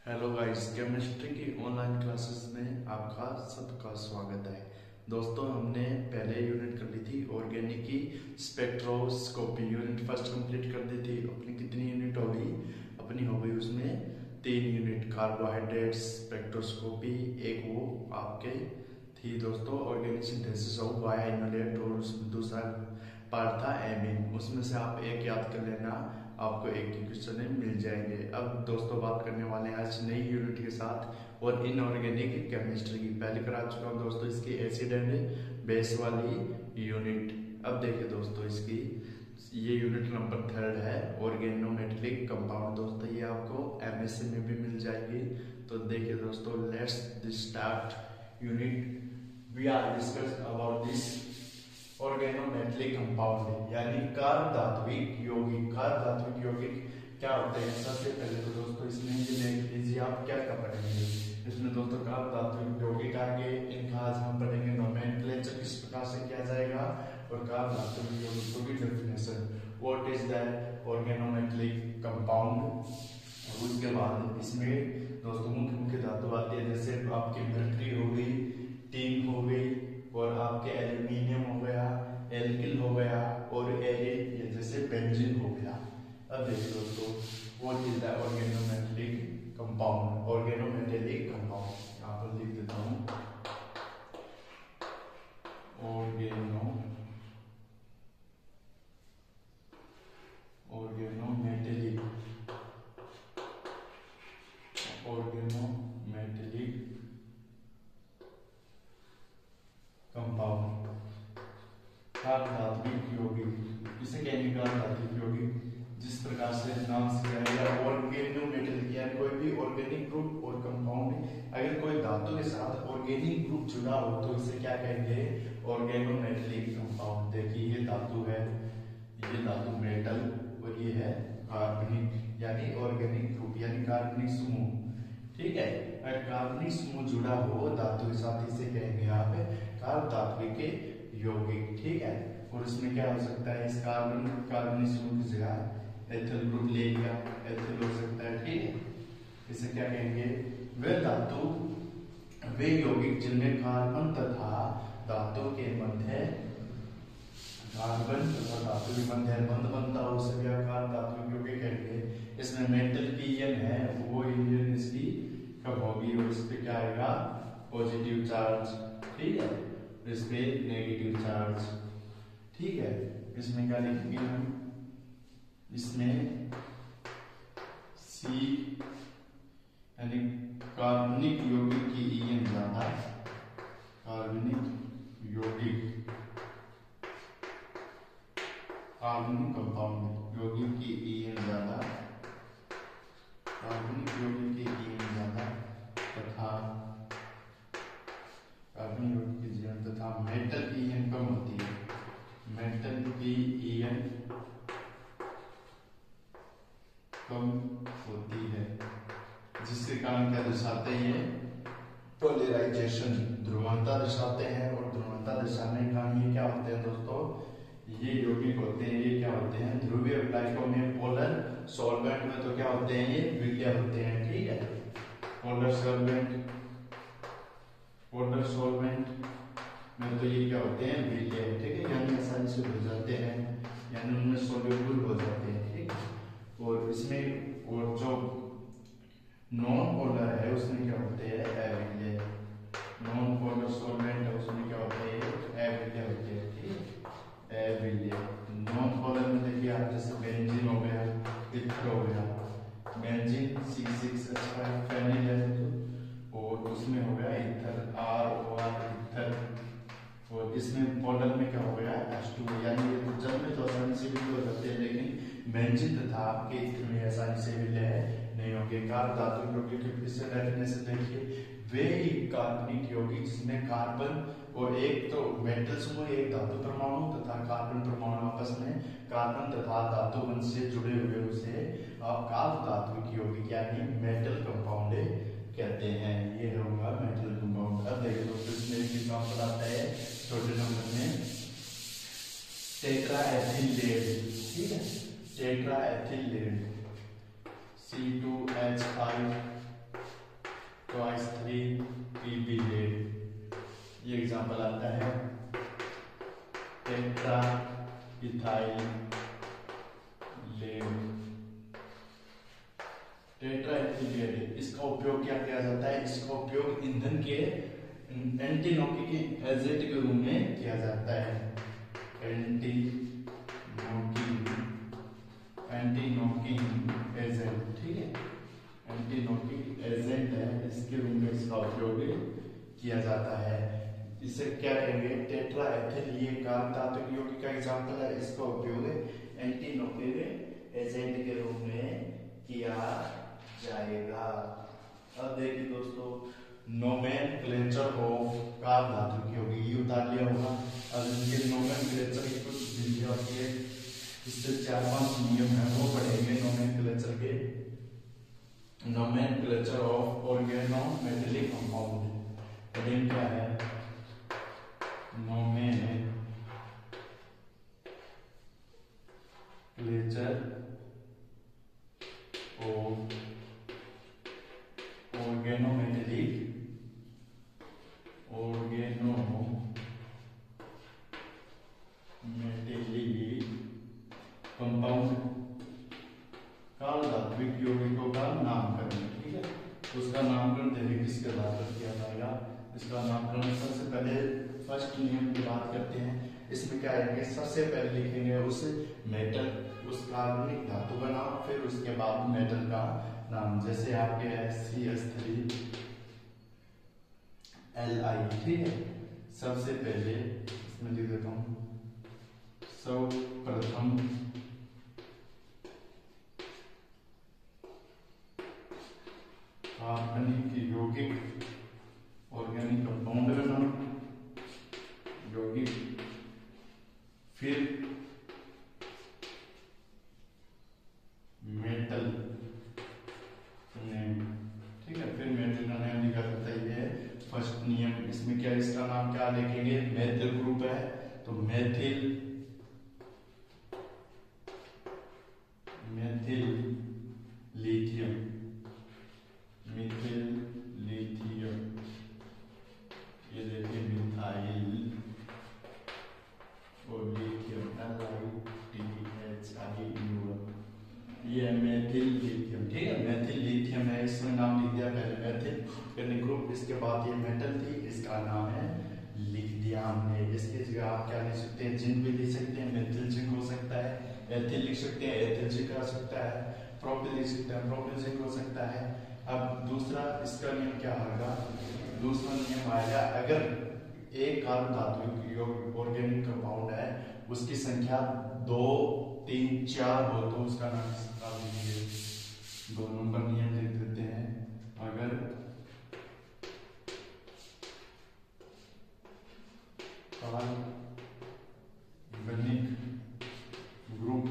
Hello guys, chemistry की online classes में आपका सबका स्वागत है। दोस्तों, हमने पहले यूनिट कर ली थी ऑर्गेनिक की स्पेक्ट्रोस्कोपी। यूनिट फर्स्ट कंप्लीट कर दी थी। अपनी कितनी यूनिट हो गई? अपनी हो गई उसमें 3 यूनिट। कार्बोहाइड्रेट्स स्पेक्ट्रोस्कोपी एक वो आपके थी दोस्तों, ऑर्गेनिक सिंथेसिस ऑफ बायोइनोलेट, और उसमें दूसरा पार्ट था एमीन। उसमें से आप एक याद कर लेना, आपको एक ही क्वेश्चन मिल जाएंगे। अब दोस्तों बात करने वाले हैं आज नई यूनिट के साथ और इनऑर्गेनिक केमिस्ट्री की। पहले करा चुका हूँ दोस्तों इसकी एसिड एंड बेस वाली यूनिट। अब देखिए दोस्तों, इसकी ये यूनिट नंबर 3 है, ऑर्गेनोमेटेलिक कंपाउंड। दोस्तों ये आपको एमएससी में भी मिल जाएगी। तो देखिए दोस्तों, let's start unit. We are discuss about this organometallic compound, यानी कार्बधात्विक यौगिक। कार्बधात्विक यौगिक क्या होते हैं? सबसे पहले तो दोस्तों इसमें ये देख लीजिए आप क्या क्या पढ़ेंगे इसमें। दोस्तों कार्बधात्विक यौगिक आगे इनका आज हम पढ़ेंगे नोमेनक्लेचर किस प्रकार से किया जाएगा, और कार्बधात्विक यौगिकों की definition, what is the organometallic compound. और उसके बाद इसमें दोस्तों मुख्य मुख्य धातु आती है, जैसे आपकी मर्करी हो गई, टिन हो गई, और आपके एल्यूमिनियम हो गया, एल्किल हो गया, और एरिन जैसे बेंजीन हो गया। अब देखिए दोस्तों, what is the organometallic compound. Organometallic compound यहाँ पर लिख देता हूँ, ऑर्गेनोमेटेलिक कंपाउंड। कार्बधात्विक यौगिक, इसे कहेंगे कार्बधात्विक यौगिक। जिस प्रकार से नाम से कहेगा ऑर्गेनोमेटेलिक, यानी कोई भी ऑर्गेनिक ग्रुप और कंपाउंड अगर कोई धातु के साथ ऑर्गेनिक ग्रुप जुड़ा हो तो इसे क्या कहेंगे? Organometallic compound. देखिए ये धातु है, ये धातु मेटल, और ये है कार्बनिक, यानी ऑर्गेनिक ग्रुप, यानी कार्बनिक समूह। ठीक है, अगर कार्बनिक समूह जुड़ा हो धातु के साथ इसे कहेंगे आप कार्बधात्विक यौगिक। ठीक है, और इसमें क्या हो सकता है? इस कार्बनिक समूह की जगह एथिल ग्रुप ले लिया, एथिल हो सकता है। ठीक है, इसे क्या कहेंगे? वे धातु, वे यौगिक जिनमें कार्बन तथा धातु के मध्य, कार्बन तथा धातु के मध्य बंध बनता हो उसे क्या कार्बधात्विक यौगिक कहेंगे। इसमें मेटल की ईयन है, वो ईयन इसकी कब होगी, और इस पे क्या आएगा? Positive charge. ठीक है, इस पे नेगेटिव चार्ज। ठीक है, इसमें क्या लिखेंगे हम? इसमें सी यानी कार्बनिक यौगिक की ईयन ज्यादा, कार्बनिक यौगिक, कार्बनिक कंपाउंड यौगिक की ईयन ज्यादा, कार्बनिक यौगिक की ईयन ज्यादा तथा कार्बनिक यौगिक की ईयन तथा मेटल की ईयन कम होती है। मेटल की ईयन कम होती है, जिसके कारण क्या दर्शाते हैं? पोलराइजेशन, ध्रुवणता दर्शाते हैं। और ध्रुवणता दर्शाने के कारण ये क्या होते हैं दोस्तों? ये यौगिक होते हैं, ये क्या होते हैं? ध्रुवीय विलायकों में, पोलर सॉल्वेंट में तो क्या होते हैं? ये विलय होते हैं। ठीक है, पोलर सॉल्वेंट, पोलर सॉल्वेंट में तो ये क्या होते हैं? विलय। ठीक है, यानी आसानी से हो जाते हैं, यानी उनमें सोल्यूबल हो जाते हैं। ठीक है, और इसमें और जो नॉन पोलर है उसमें क्या होते हैं? अविलय। नॉन पोलर सॉल्वेंट है उसमें क्या होते हैं? अविलय होते हैं। ठीक है, अविलय। नॉन पोलर में देखिए आप, जैसे बेंजीन हो गया, इथर हो गया, बेंजीन C6H5 फेनिल है, और उसमें हो गया इथर, ROR इथर। और इसमें पोलर में क्या हो गया? H2, यानी ये जल में तो आसानी से विलय हो जाते हैं, लेकिन बेंजीन तथा आपके इथर में आसानी से विलय नहीं होंगे। कार्बधात्विक यौगिक की फिर से डेफिनेशन देखिए, वे ही कार्बनिक यौगिक जिसमें कार्बन और एक तो मेटल समूह, एक धातु परमाणु तथा कार्बन परमाणु आपस में कार्बन तथा धातु बंध से जुड़े हुए, उसे आप कार्बधात्विक यौगिक यानी मेटल कंपाउंड कहते हैं। ये होगा मेटल कंपाउंड। अब देखिए दोस्तों, इसमें कितना पढ़ाता है छोटे नंबर में? Tetraethyl lead. ठीक है, टेट्राएथिल लेड, C2H5 PB ये एग्जाम्पल आता है। Tetra ethyl lead, tetra ethyl lead, इसका उपयोग क्या किया जाता है? इसका उपयोग ईंधन के एंटी नॉकिंग एजेंट के रूप में किया जाता है। एंटी नॉकिंग एजेंट, ठीक है, एंटी नॉकिंग एजेंट है, इसके रूप में इसका उपयोग किया जाता है। इसे क्या कहेंगे? टेट्रा एथिल, ये कार्बन धातु यौगिक का एग्जांपल है। इसका उपयोग एंटी नॉकिंग एजेंट के रूप में किया जाएगा। अब देखिए दोस्तों, नोमेनक्लेचर ऑफ कार्बन धातु यौगिक, ये उतार लिया होगा। अब इनके नोमेनक्लेचर की कुछ विधियां होती है, इससे 4-5 नियम है वो पढ़ेंगे नोमेनक्लेचर के। Nomenclature of organometallic compound, heading क्या है? Nomenclature of organometallic compound, carbon धात्विक यौगिकों का नामकरण, ठीक है। तो उसका नामकरण देखिए किसके आधार पर किया जाएगा? इसका नामकरण सबसे पहले फर्स्ट नियम की बात करते हैं। इसमें क्या है? सबसे पहले लिखेंगे उस मेटल, उस कार्बनिक धातु का नाम, फिर उसके बाद मेटल का नाम। जैसे आपके है CH3 Li, ठीक है। सबसे पहले इसमें लिख देता हूं, सर्वप्रथम कार्बनिक यौगिक, ऑर्गेनिक कंपाउंड का नाम यौगिक, फिर मेटल नेम, ठीक है। फिर मेटल का नेम लिखा जाता है, ये फर्स्ट नियम। इसमें क्या, इसका नाम क्या लिखेंगे? मेथिल ग्रुप है तो मेथिल लिथियम, ये देखिए मिथाइल और लिथियम, ये मेथिल लिथियम, ठीक है। मेथिल लिथियम है, इसमें नाम लिख दिया पहले मेथिल करने ग्रुप, इसके बाद ये मेटल थी, इसका नाम है लिख दिया हमने। इसकी जगह आप क्या लिख सकते हैं? जिंक भी लिख सकते हैं, मेथिल जिंक हो सकता है। एथिल लिख सकते हैं, एथिल जिंक आ सकता है। प्रोपिल लिख सकते हैं, प्रोपिल जिंक हो सकता है। अब दूसरा इसका नियम क्या होगा? दूसरा नियम आएगा, अगर एक कार्बन धातु ऑर्गेनिक कंपाउंड है, उसकी संख्या 2, 3, 4 हो तो उसका नाम लीजिए। 2 नंबर नियम लिख देते हैं। अगर कार्बनिक ग्रुप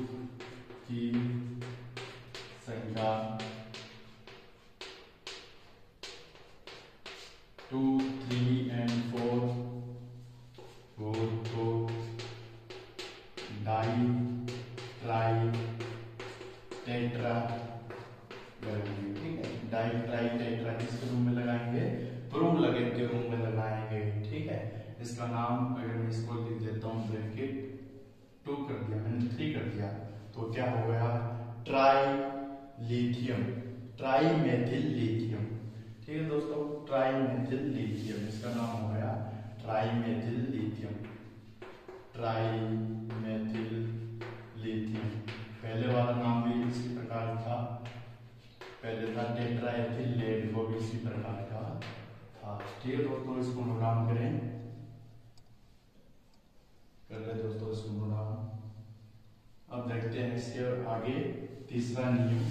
की संख्या 2, 3 और 4 हो तो डाई ट्राई टेट्रा लगाएंगे, ठीक है। डाई ट्राई टेट्रा किसके रूप में लगाएंगे? प्रूव लगे के रूप में लगाएंगे, ठीक है। इसका नाम अगर मैं इसको लिख देता हूँ, ब्रैकेट 2 कर दिया मैंने, 3 कर दिया, तो क्या हो गया? Try lithium, try methyl lithium, ठीक है दोस्तों। ट्राई मेथिल लिथियम, इसका नाम हो गया try methyl lithium, try methyl lithium. पहले वाला नाम भी इसी प्रकार था, पहले था टेट्रा एथिल लेड, वो भी इसी प्रकार का था, ठीक है दोस्तों। इसको नोट करें, कर रहे दोस्तों इसको नोट। अब देखते हैं इसके आगे तीसरा नियम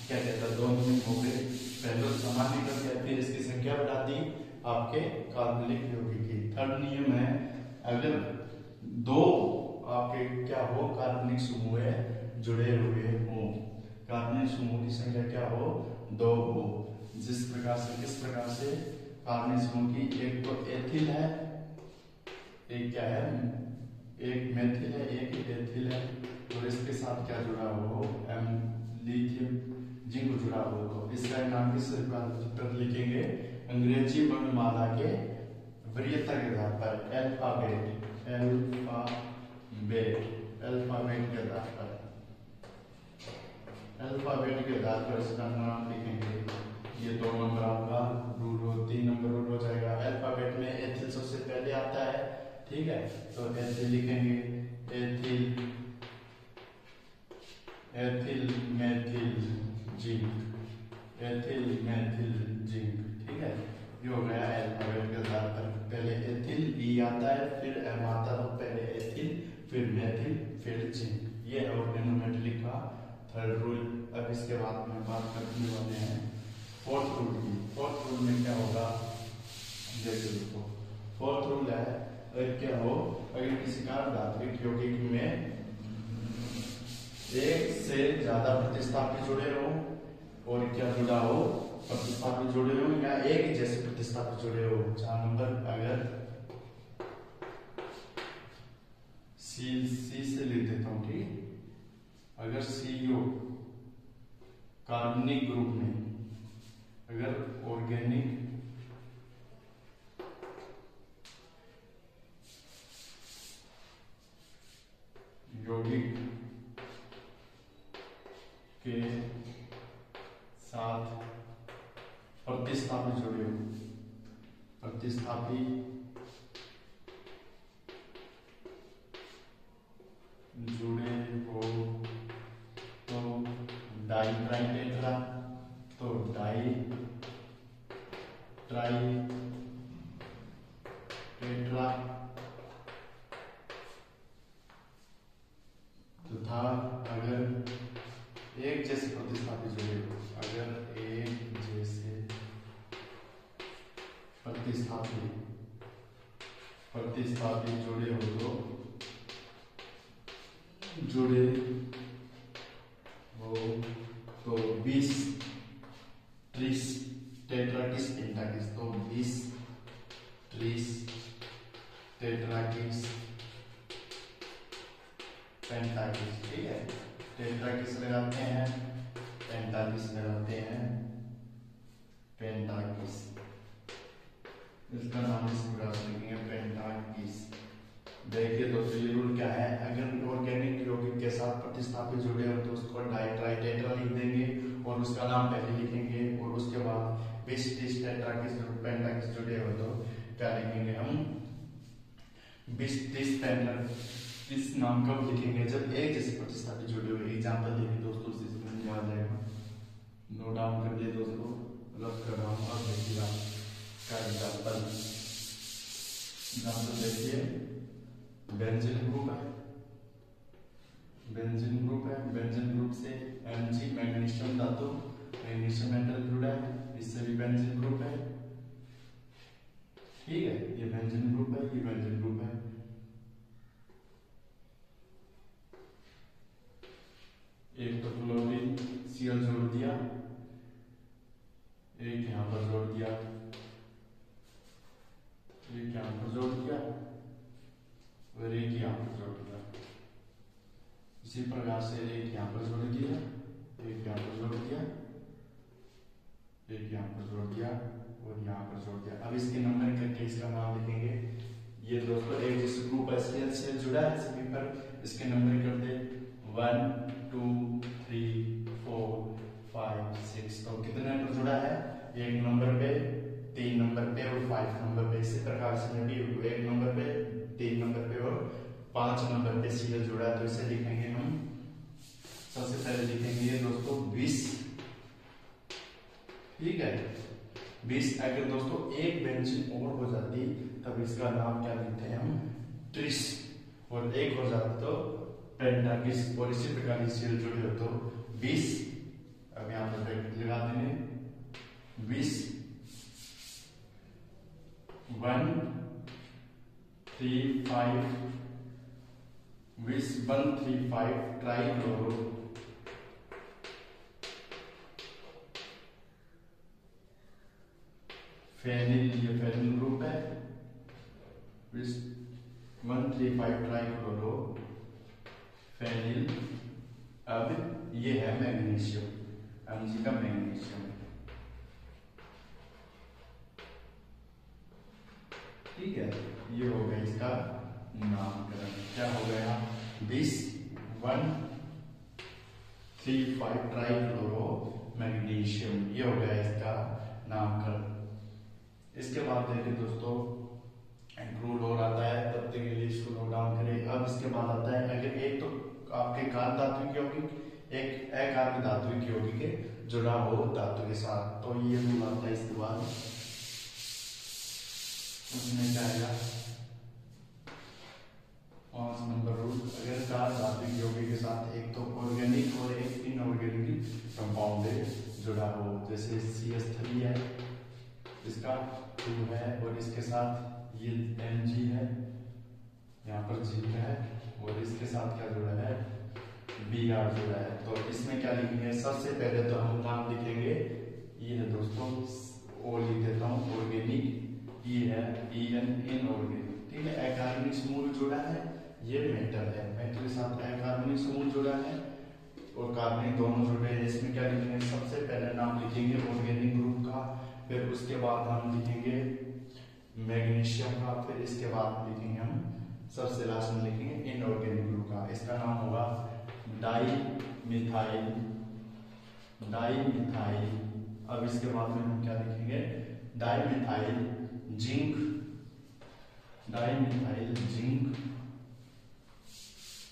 क्या कहता है? 2 नियम हो गए, पहले सामान्य कर दिया, फिर इसकी संख्या बढ़ा दी आपके कार्बनिक यौगिक की। थर्ड नियम है, अगर 2 आपके क्या हो? कार्बनिक समूह जुड़े हुए हो, कार्बनिक समूह की संख्या क्या हो? 2 हो। जिस प्रकार से, किस प्रकार से? कार्बनिक समूह की एक तो एथिल है, एक क्या है? एक मेथिल है, एक एथिल है, और इसके साथ क्या जुड़ा हो? लिथियम जिंक जुड़ा हो, तो इसका नाम किस पर लिखेंगे? अंग्रेजी वर्णमाला के वरीयता के आधार पर अल्फाबेट के आधार पर इसका नाम लिखेंगे। ये 2 नंबर आपका रूल हो, 3 नंबर रूल हो जाएगा। अल्फाबेट में एथिल सबसे पहले आता है, ठीक है, तो एथिल लिखेंगे। Ethyl methyl zinc, ethyl methyl zinc, ठीक है। ये हो गया अल्फाबेट के आधार पर। पहले एथिल ई आता है, फिर एम आता है, पहले एथिल फिर मेथिल फिर जिंक। ये ऑर्गेनोमेट्रिक का थर्ड रूल। अब इसके बाद में बात करने वाले हैं फोर्थ रूल की। फोर्थ रूल में क्या होगा, देखो दोस्तों, फोर्थ रूल है अगर क्या हो, अगर किसी कार्बनिक यौगिक में एक से ज्यादा प्रतिस्थापी जुड़े हो और क्या जुड़ा हो, प्रतिस्थापी जुड़े हो या एक ही जैसे प्रतिस्थापी जुड़े हो। 4 नंबर, अगर सी से लिख देता हूं, ठीक। अगर CO कार्बनिक ग्रुप में अगर ऑर्गेनिक यौगिक के साथ प्रतिस्थापी जुड़े हो, प्रतिस्थापी जुड़े हो तो डाई ट्राई टेट्रा, तो डाई ट्राई टेट्रा तथा अगर एक जैसे प्रतिस्थापी जुड़े हो, अगर एक जैसे प्रतिस्थापी जुड़े हो तो 20 ट्रिस टेट्राकिस पेंटाकिस, तो 20 ट्रिस टेट्राकिस पेंटाकिस, ठीक है। टेट्राकिस लगाते हैं, पेंटाकिस लगाते हैं, पेंटाकिस, इसका नाम इस प्रकार से लिखेंगे पेंटाकिस। देखिए दोस्तों, ये रूल क्या है, अगर ऑर्गेनिक यौगिक के साथ प्रतिस्थापी जुड़े हो तो उसको डाई ट्राई टेट्रा लिख देंगे और उसका नाम पहले लिखेंगे, और उसके बाद 20 ट्रिस टेट्राकिस पेंटाकिस जुड़े हो तो क्या लिखेंगे हम, 20 ट्रिस पेंटाकिस। इस नाम कब लिखेंगे, जब एक जैसे प्रतिस्थापी जुड़े हुए। एग्जांपल देखिए दोस्तों, इसमें याद आएगा, नोट डाउन कर लिए दोस्तों, रफ कर रहा हूँ, और देखिएगा क्या एग्जांपल देखिए। बेंजीन ग्रुप है, बेंजीन ग्रुप से Mg मैग्नीशियम धातु, मैग्नीशियम मेटल जुड़ा है, इससे भी बेंजीन ग्रुप है, ठीक है। ये बेंजीन ग्रुप है, ये बेंजीन ग्रुप है। एक तो क्लोरीन Cl जोड़ दिया, एक यहां पर जोड़ दिया, एक यहां पर जोड़ दिया और एक यहां पर जोड़ दिया। इसी प्रकार से एक यहां पर जोड़ दिया, एक यहां पर जोड़ दिया, एक यहां पर जोड़ दिया और यहां पर जोड़ दिया। अब इसके नंबर करके इसका नाम लिखेंगे। ये दोस्तों एक जैसे ग्रुप है, Cl जुड़ा है सभी पर, इसके नंबर कर दे 1 2 3 4 5 6। तो कितने पर जुड़ा है, 1 नंबर पे, 3 नंबर पे और 5 नंबर पे। इसी प्रकार से भी 1 नंबर पे, 3 नंबर पे और 5 नंबर पे Cl जुड़ा है, तो इसे लिखेंगे हम। सबसे पहले लिखेंगे दोस्तों 20, ठीक है। 20 अगर दोस्तों एक बेंजीन और हो जाती तब इसका नाम क्या लिखते हैं हम, ट्रिस, और एक हो जाती तो पेंटाकिस, और इसी प्रकार Cl जुड़े हो तो 20। अब यहाँ पर ब्रैकेट लगा देंगे, 20 1 3 5 20 1 3 5 ट्राइक्लोरो फेनिल, ये फेनिल ग्रुप है, 135 ट्राइक्लोरो फेनिल। अब ये है मैग्नीशियम, Mg का मैग्नीशियम, ठीक है, ये हो गया इसका नामकरण। क्या हो गया? बिस 1,3,5 ट्राइक्लोरो मैग्नीशियम, ये हो गया इसका नामकरण। इसके बाद देखिए दोस्तों, एक रूल और आता है, तब तक के लिए इसको नोट डाउन करें। अब इसके बाद आता है, अगर एक तो आपके कार्ब धातु यौगिक एक अकार्ब धातु यौगिक के जुड़ा हो धातु के साथ, तो ये रूल आता है। इसके बाद उसमें क्या आएगा? 5 नंबर रूल, अगर कार्ब धातु यौगिक के साथ एक तो ऑर्गेनिक और एक इनऑर्गेनिक कंपाउंड जुड़ा हो, जैसे CH3 है, इसका 2 है, और इसके साथ ये Mg है, यहाँ पर जिंक है, और इसके साथ क्या जुड़ा है? Br जुड़ा है। तो इसमें क्या लिखेंगे? सबसे पहले तो हम नाम लिखेंगे, ये है दोस्तों, ओ लिख देता हूँ ऑर्गेनिक, ई है En इनऑर्गेनिक, ठीक है। अकार्बनिक समूह जुड़ा है, ये मेटल है, मेटल के साथ अकार्बनिक समूह जुड़ा है और कार्बनिक दोनों जुड़े हैं। इसमें क्या लिखेंगे? सबसे पहले नाम लिखेंगे ऑर्गेनिक ग्रुप का, फिर उसके बाद हम लिखेंगे मैग्नीशियम का, फिर इसके बाद लिखेंगे हम सबसे लास्ट में लिखेंगे इनऑर्गेनिक ग्रुप का। इसका नाम होगा डाई मिथाइल। अब इसके बाद में हम क्या लिखेंगे? डाई मिथाइल जिंक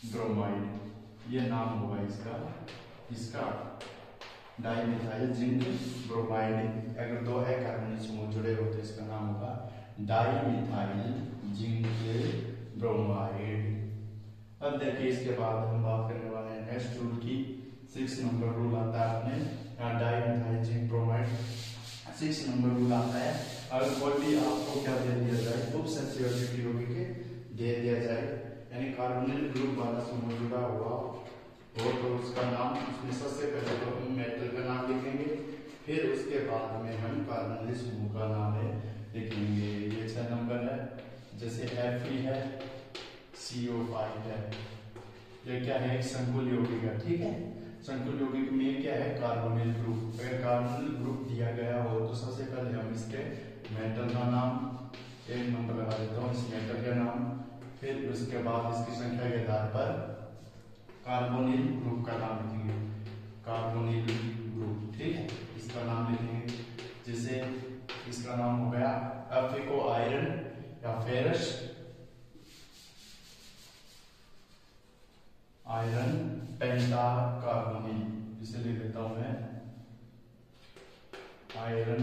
ब्रोमाइड, ये नाम होगा इसका डाइमिथाइल जिंक ब्रोमाइड। अगर दो अकार्बनिक समूह जुड़े हो तो इसका नाम होगा डाइमिथाइल जिंक ब्रोमाइड। अब देखिए, इसके बाद हम बात करने वाले हैं नेक्स्ट रूल की। 6 नंबर रूल आता है अपने dimethyl zinc bromide. 6 number rule आता है, अगर कोई भी आपको क्या दे दिया जाए, उपसंयोजक यौगिक दे दिया जाए, यानी कार्बोनिल ग्रुप वाला समूह जुड़ा हुआ हो तो उसका नाम, उसमें सबसे पहले तो हम मेटल का नाम लिखेंगे, फिर उसके बाद में हम कार्बोनिल समूह का नाम लिखेंगे। ये 6 नंबर है, जैसे Fe है, CO5 है, ये क्या है? एक संकुल यौगिक है, ठीक है। संकुल यौगिक में क्या है? Carbonyl group. अगर कार्बोनिल ग्रुप दिया गया हो तो सबसे पहले हम इसके मेटल का नाम 1 नंबर लगा देता हूँ, इस मेटल का नाम, फिर उसके बाद इसकी संख्या के आधार पर कार्बोनिल ग्रुप का नाम लिखेंगे, कार्बोनिल ग्रुप, ठीक है। इसका नाम लिखेंगे, जैसे इसका नाम हो गया Fe आयरन या फेरस आयरन पेंटाकार्बोनिल, इसे लिख देता हूं मैं आयरन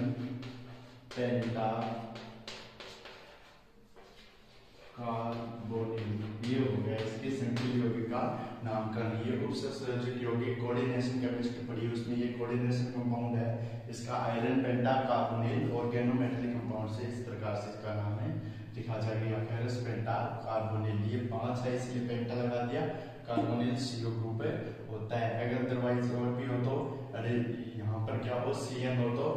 पेंटाकार्बोनिल। ये हो गया इसके संकुल यौगिक का नामकरण। ये उपसंयोजक यौगिक कोऑर्डिनेशन केमिस्ट्री पढ़ी, उसमें ये कोऑर्डिनेशन कंपाउंड है, इसका आयरन पेंटाकार्बोनिल ऑर्गेनोमेटेलिक कंपाउंड से इस प्रकार से इसका नाम है लिखा जाएगा फेरस पेंटाकार्बोनिल। ये 5 है, इसलिए पेंटा लगा दिया। कार्बोनिल CO ग्रुप होता है। अगर अदरवाइज और भी हो तो, अरे यहाँ पर क्या हो, CN हो तो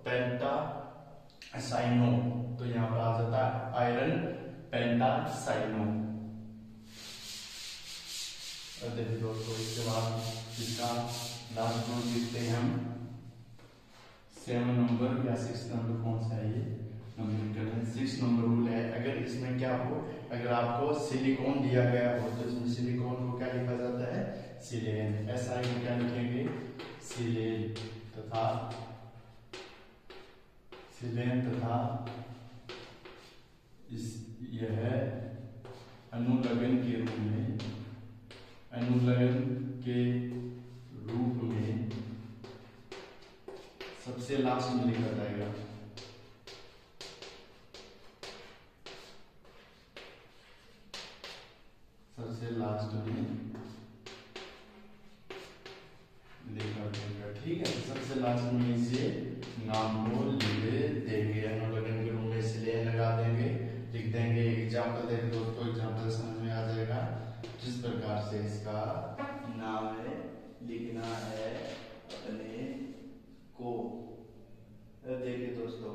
पेंटासाइनो, तो यहाँ पर आ जाता है आयरन पेंटासाइनो। देखिए दोस्तों, इसके बाद इसका लास्ट रूल लिखते हैं हम 7 नंबर या 6 नंबर, कौन सा है ये नंबर? 6 नंबर रूल है। अगर इसमें क्या हो, अगर आपको सिलिकॉन दिया गया हो तो इसमें सिलिकॉन को क्या लिखा जाता है? सिलेन। SI को क्या लिखेंगे? सिलेन तथा यह अनुलग्न के रूप में सबसे लास्ट में लिखा जाएगा। सबसे लास्ट में लिखा जाएगा, ठीक है। सबसे लास्ट में इसे नाम को लिख देंगे, अनुलग्न के रूप में इसलिए लगा देंगे, लिख देंगे। एग्जाम्पल देंगे दोस्तों, एग्जाम्पल समझ में आ जाएगा। जिस प्रकार से इसका नाम है लिखना है अपने को। देखिए दोस्तों,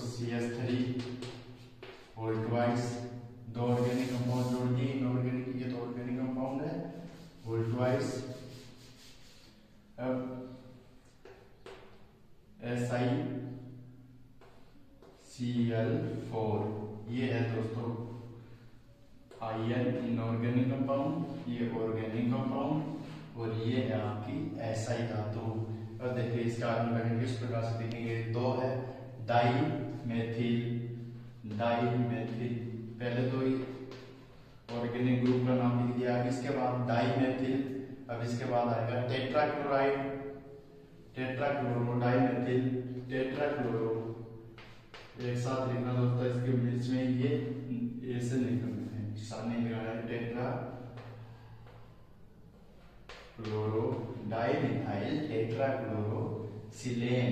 CH3 whole twice, 2 organic compound जोड़ दिए, इनऑर्गेनिक, ये तो ऑर्गेनिक कंपाउंड है, होल ट्वाइस। अब SiCl एसआई धातु। और देखिए इसका आर्गेनिक किस प्रकार से देखेंगे, दो है डाई मेथिल, पहले तो ऑर्गेनिक ग्रुप का नाम लिख दिया। अब इसके बाद डाई मेथिल, अब इसके बाद आएगा tetrachloride, tetrachloro di methyl tetrachloro, एक साथ लिखना दोस्तों, इसके बीच में ये ऐसे लिखना है, सामने लिखा है टेट्राक्लोरो डाई मिथाइल टेट्राक्लोरोसिलेन।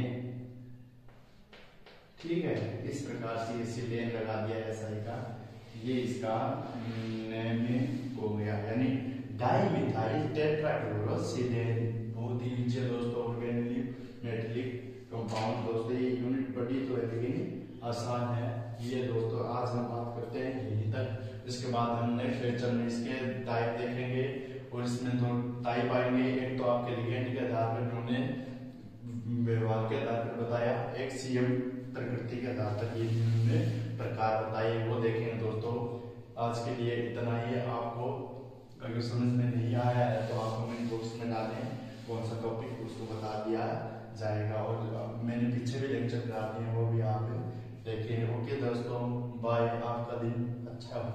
ठीक है, इस प्रकार से ये सिलेन लगा दिया एसआई का, ये इसका नेम हो गया, यानी डाई मिथाइल टेट्राक्लोरोसिलेन। बहुत ही नीचे दोस्तों ऑर्गेनिक मेटेलिक कंपाउंड। दोस्तों ये यूनिट बड़ी तो है लेकिन आसान है। ये दोस्तों आज हम बात करते हैं यहीं तक। इसके बाद हम नेक्स्ट लेक्चर में इसके टाइप देखेंगे और इसमें दो टाइप आएंगे। एक तो आपके लिगेंड के आधार पर उन्होंने व्यवहार के आधार पर बताया, एक सीएम प्रकृति के आधार पर ये प्रकार बताए, वो देखेंगे दोस्तों। आज के लिए इतना ही। आपको अगर समझ में नहीं आया है तो आप कमेंट बॉक्स में डालें कौन सा टॉपिक, उसको बता दिया जाएगा। और मैंने पीछे भी लेक्चर करा दिए, वो भी आप देखें। ओके दोस्तों, बाय, आपका दिन अच्छा हो।